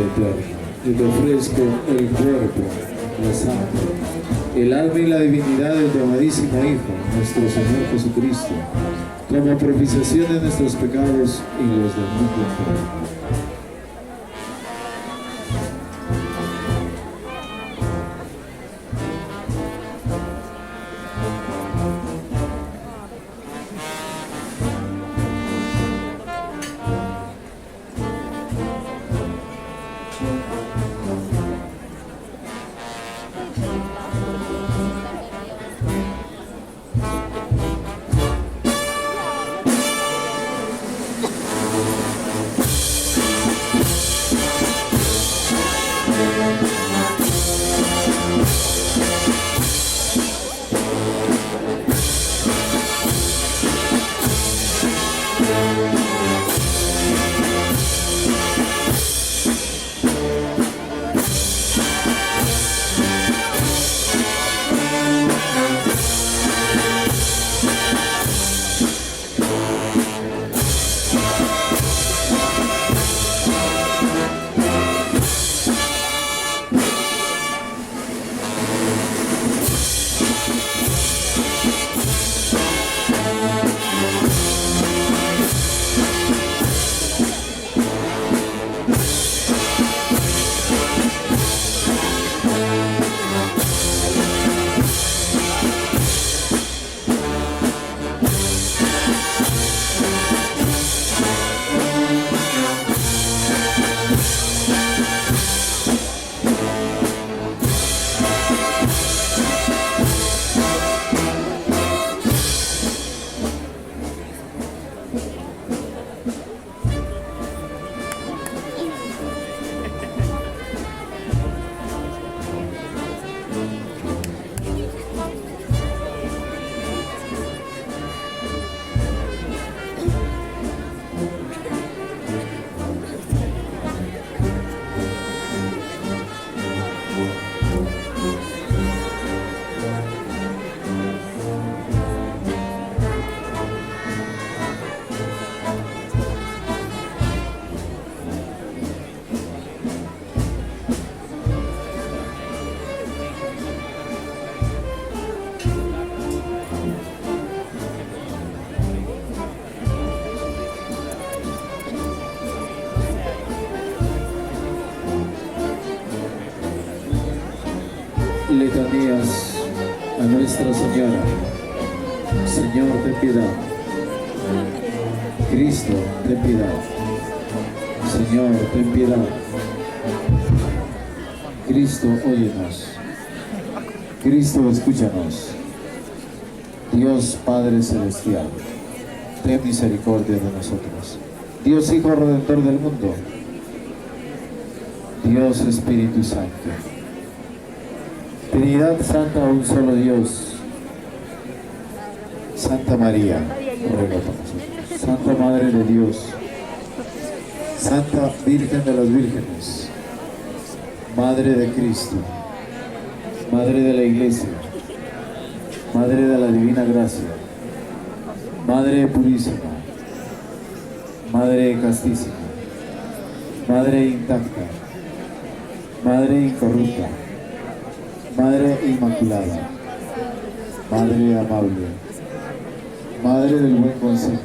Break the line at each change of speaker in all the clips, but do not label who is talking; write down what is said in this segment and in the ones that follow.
eterno, y te ofrezco el cuerpo, la sangre, el alma y la divinidad de tu amadísimo Hijo, nuestro Señor Jesucristo, como propiciación de nuestros pecados y los del mundo entero. Letanías a Nuestra Señora. Señor, ten piedad. Cristo, ten piedad. Señor, ten piedad. Cristo, óyenos. Cristo, escúchanos. Dios Padre Celestial, ten misericordia de nosotros. Dios Hijo Redentor del mundo. Dios Espíritu Santo. Trinidad Santa, un solo Dios. Santa María, ruega por nosotros. Santa Madre de Dios, Santa Virgen de las Vírgenes, Madre de Cristo, Madre de la Iglesia, Madre de la Divina Gracia, Madre Purísima, Madre Castísima, Madre Intacta, Madre Incorrupta, Madre Inmaculada, Madre Amable, Madre del Buen Consejo,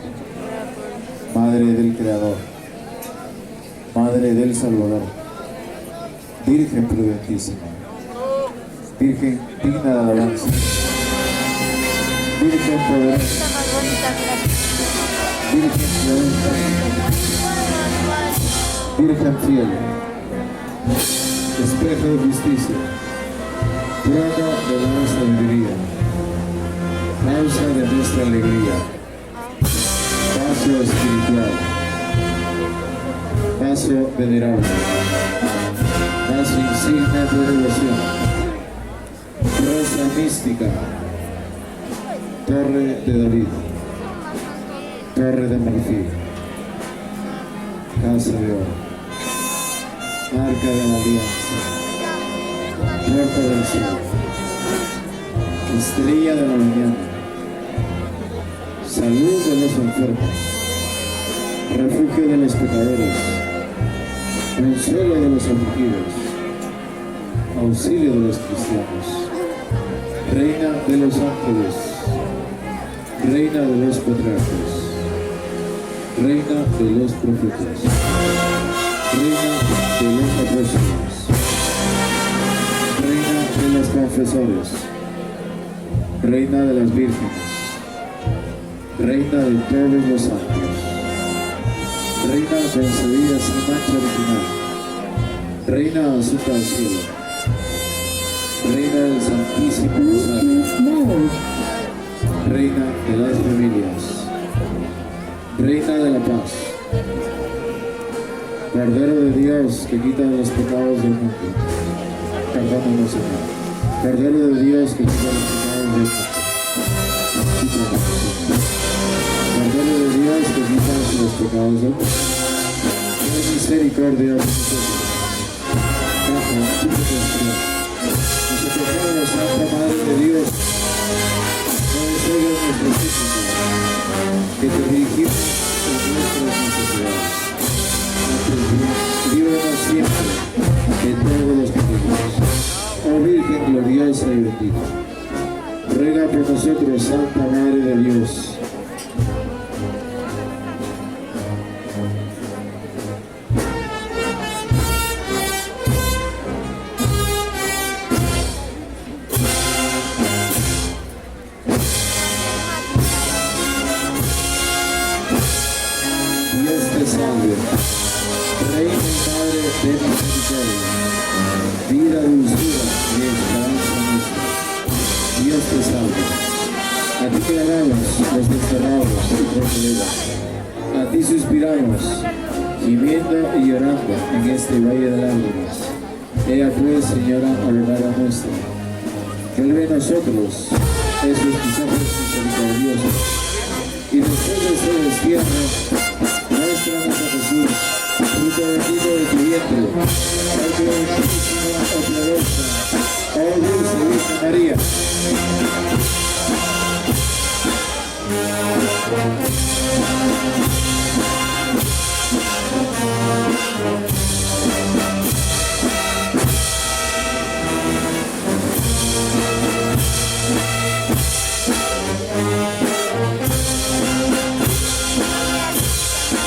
Madre del Creador, Madre del Salvador, Virgen prudentísima, Virgen digna de alabanza, Virgen poderosa, Virgen clemente, Virgen fiel, espejo de justicia, trono de la sabiduría, causa de nuestra alegría, vaso espiritual, vaso venerable, vaso insigne de devoción, rosa mística, torre de David, torre de marfil, casa de oro, arca de la alianza, puerta del cielo, estrella de la mañana, salud de los enfermos, refugio de los pecadores, consuelo de los afligidos, auxilio de los cristianos, reina de los ángeles, reina de los patriarcas, reina de los profetas, reina de los apóstoles, reina de los confesores, reina de las vírgenes, reina de todos los santos, reina concebida sin mancha original, reina asunta al cielo, reina del Santísimo Rosario, reina de las familias, reina de la paz, Cordero de Dios que quita los pecados del mundo, perdónanos, Señor. Cordero de Dios que quita los pecados del mundo, quítanos, Señor. Cordero de Dios que quita los pecados del mundo, ten misericordia de nosotros. Bajo tu protección, nos acogemos, Santa Madre de Dios, no desoigas nuestros súplicas, que te dirigimos en nuestras necesidades. Líbranos siempre de todos los peligros. Oh Virgen gloriosa y bendita, ruega por nosotros, Santa Madre de Dios. Dios te salve, Reina y Madre de misericordia, vida, dulzura y esperanza nuestra. Dios te salve. A ti clamamos los desterrados y proseletas. A ti suspiramos, gimiendo y llorando en este valle de lágrimas. Ea pues, Señora, abogada nuestra, vuelve a nosotros esos tus ojos misericordiosos, y después de este destierro, muéstranos a Jesús, fruto bendito de tu vientre, oh gloriosísima, oh poderosa, oh dulce Virgen María.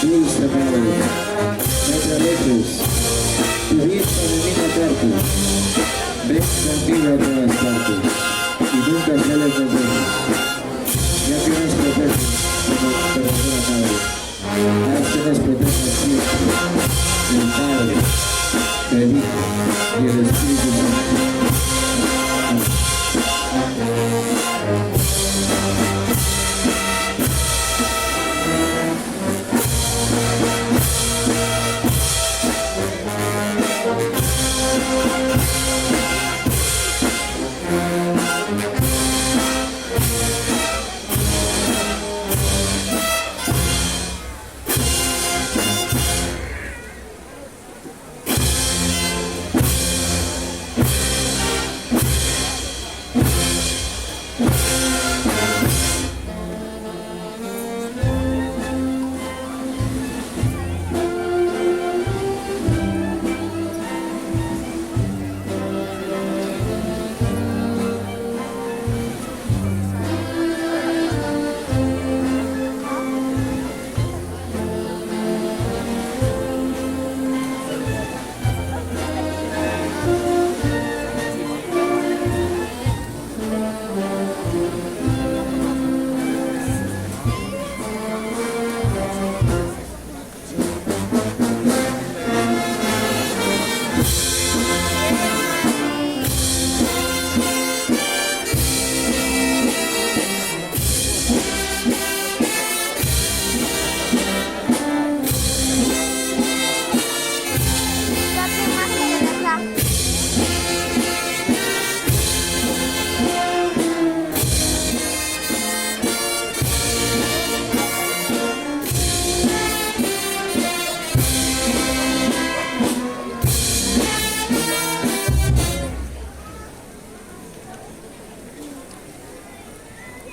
Dulce Madre, no te alejes, tu vista de mí no apartes, ven conmigo a todas partes, y nunca sales de nosotros, ya que nos proteges como verdadera Madre, haz que nos proteja siempre, el Padre, el Hijo y el Espíritu Santo.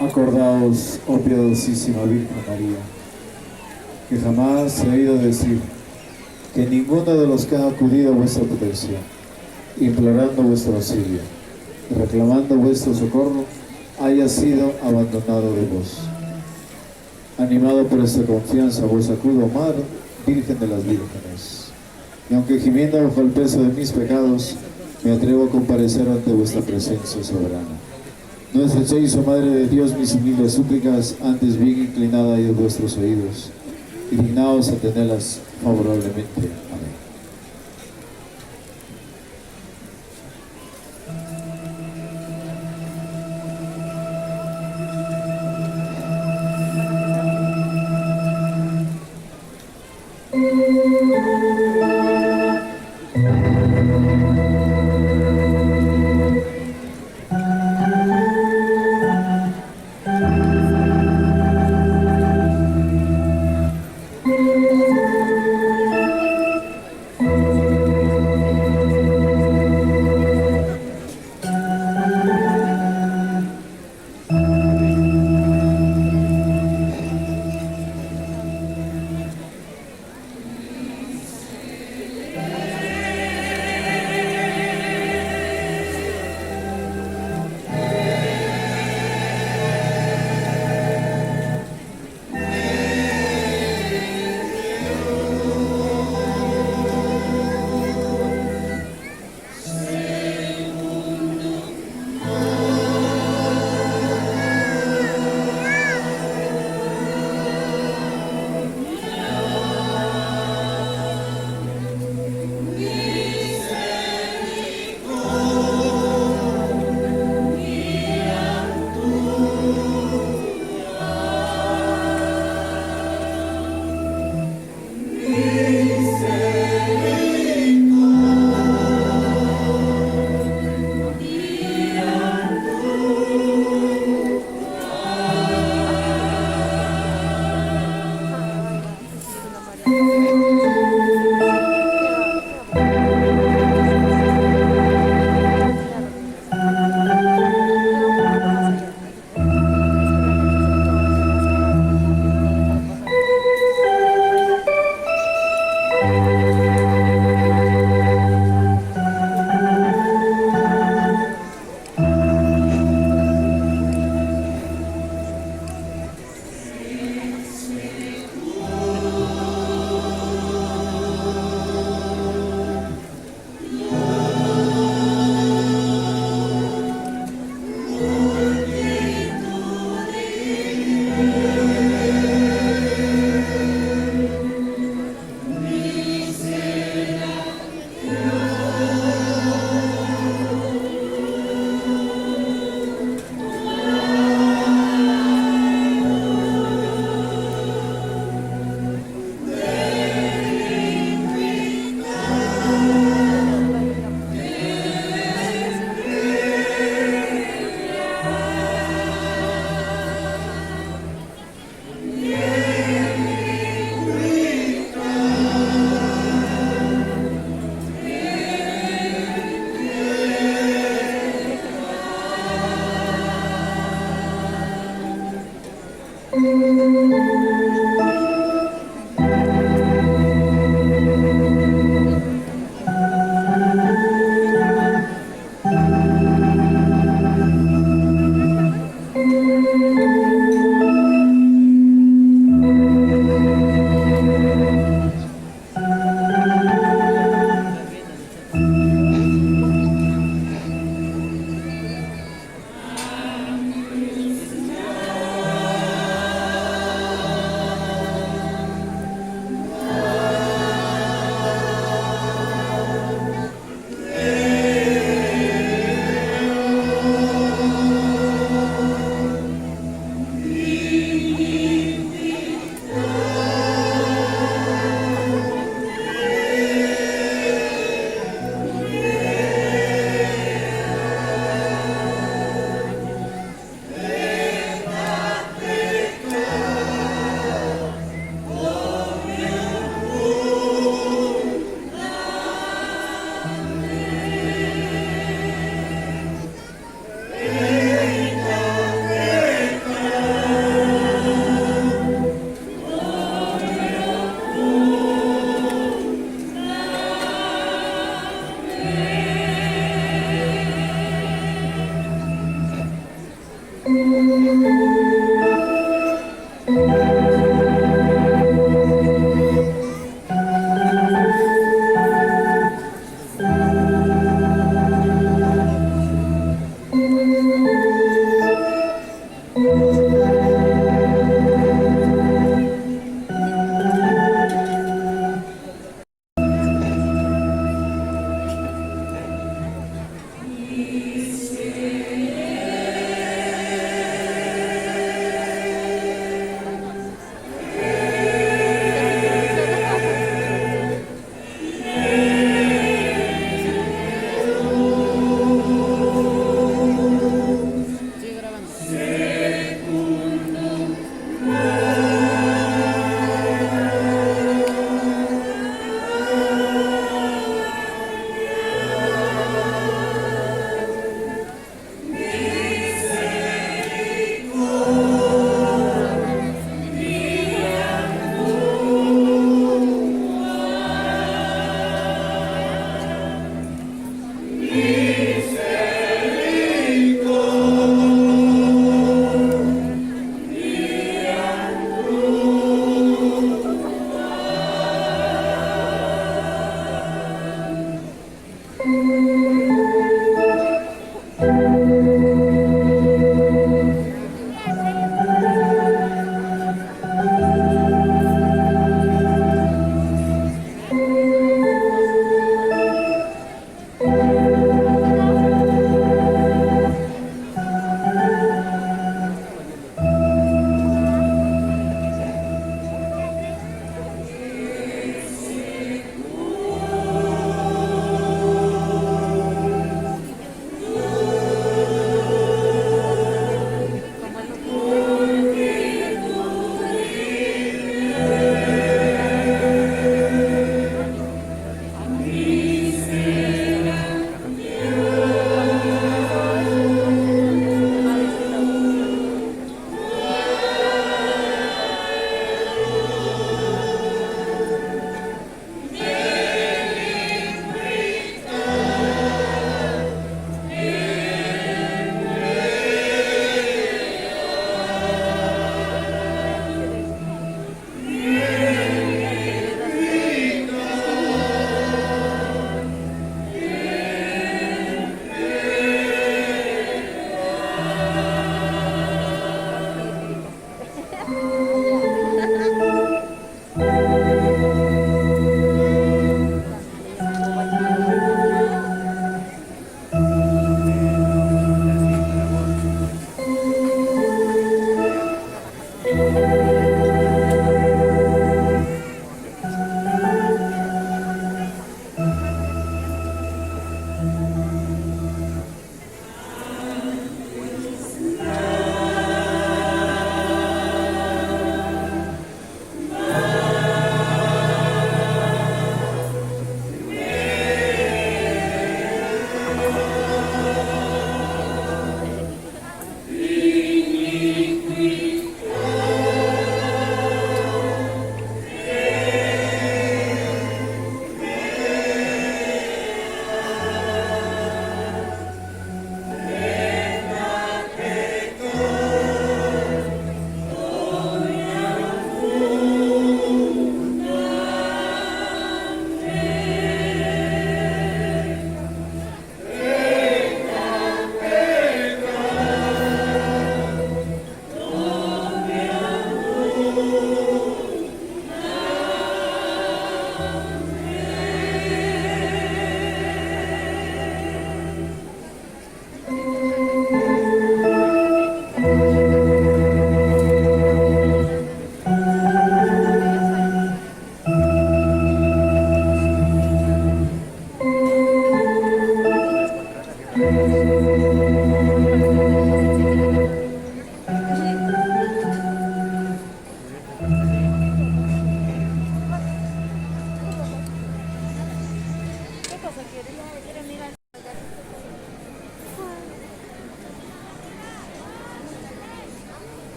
Acordaos, oh piadosísima Virgen María, que jamás se ha oído decir que ninguno de los que han acudido a vuestra protección, implorando vuestro auxilio, reclamando vuestro socorro, haya sido abandonado de vos. Animado por esta confianza, vos acudo, Mar, Virgen de las Vírgenes. Y aunque gimiendo bajo el peso de mis pecados, me atrevo a comparecer ante vuestra presencia soberana. No desechéis, oh Madre de Dios, mis humildes súplicas, antes bien inclinada a vuestros oídos, y dignaos a tenerlas favorablemente. Amén.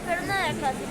Pero no era fácil.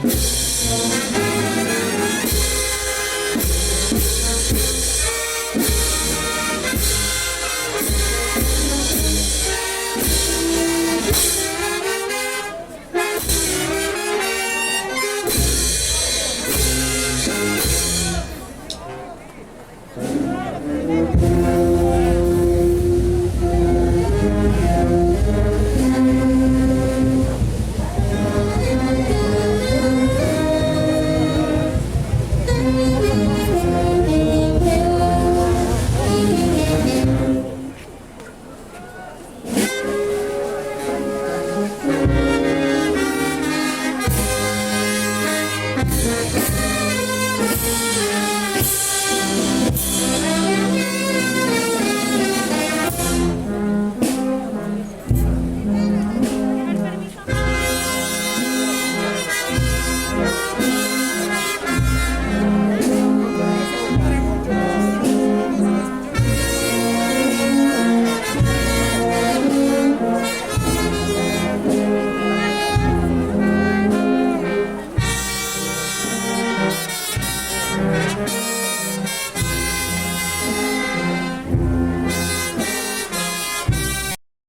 Señor.